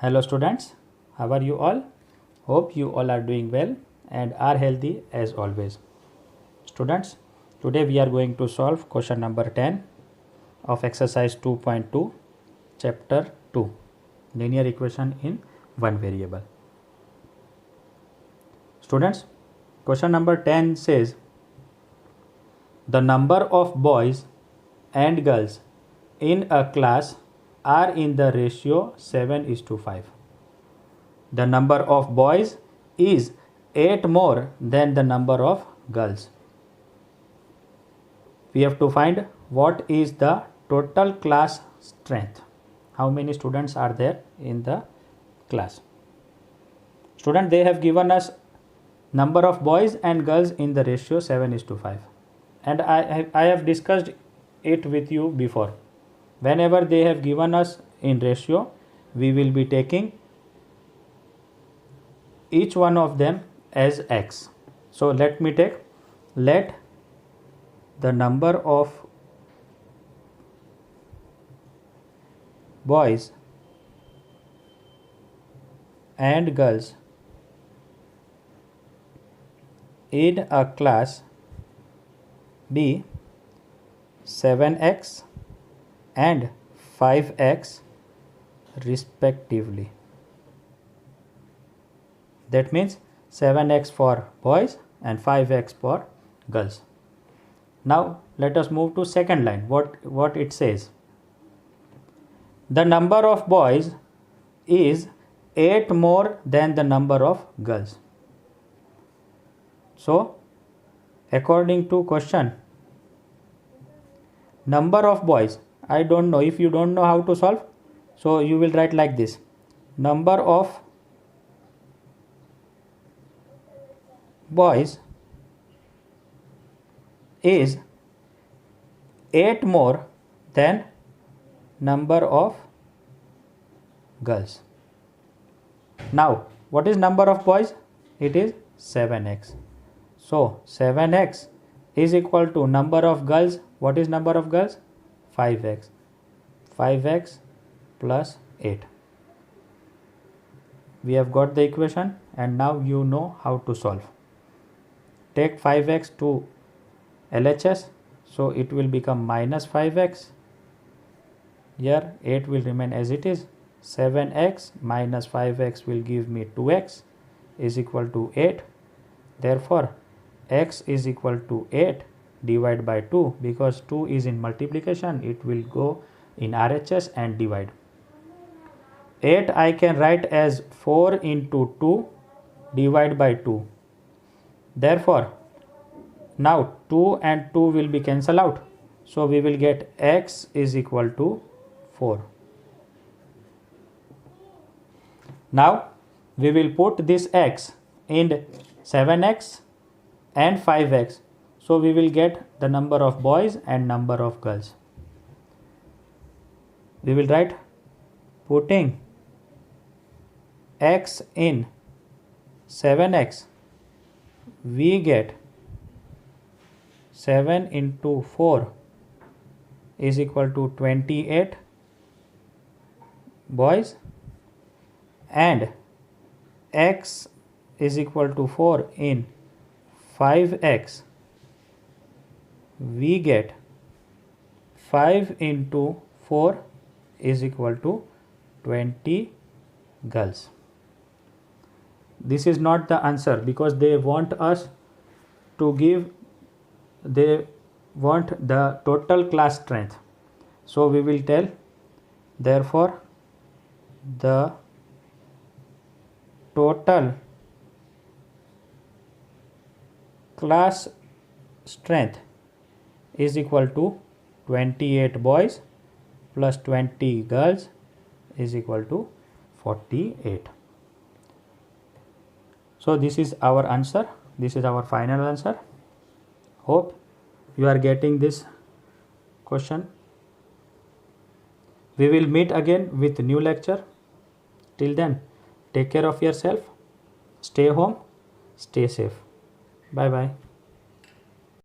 Hello students, how are you all? Hope you all are doing well and are healthy as always. Students, today we are going to solve question number 10 of exercise 2.2 chapter 2 linear equation in one variable. Students, question number 10 says the number of boys and girls in a class are in the ratio 7:5. The number of boys is 8 more than the number of girls. We have to find what is the total class strength. How many students are there in the class? Student, they have given us number of boys and girls in the ratio 7:5. And I have discussed it with you before. Whenever they have given us in ratio, we will be taking each one of them as x. So let me take, let the number of boys and girls in a class be 7x and 5x respectively. That means 7x for boys and 5x for girls. Now let us move to second line. What it says? The number of boys is 8 more than the number of girls. So according to question, number of boys, I don't know. If you don't know how to solve, so you will write like this: number of boys is 8 more than number of girls. Now what is number of boys? It is 7x. So 7x is equal to number of girls. What is number of girls? 5x. 5x plus 8. We have got the equation and now you know how to solve. Take 5x to LHS, so it will become minus 5x. Here 8 will remain as it is. 7x minus 5x will give me 2x is equal to 8. Therefore x is equal to 8 divided by 2, because 2 is in multiplication, it will go in RHS and divide. 8 I can write as 4 into 2 divided by 2. Therefore now 2 and 2 will be cancelled out. So we will get x is equal to 4. Now we will put this x in 7x and 5x. So we will get the number of boys and number of girls. We will write, putting x in 7x, we get 7 into 4 is equal to 28 boys, and x is equal to 4 in 5x, we get 5 into 4 is equal to 20 girls. This is not the answer, because they want us to give, they want the total class strength. So we will tell, therefore the total class strength is equal to 28 boys plus 20 girls is equal to 48. So this is our answer. This is our final answer. Hope you are getting this question. We will meet again with new lecture. Till then, take care of yourself. Stay home. Stay safe. Bye bye.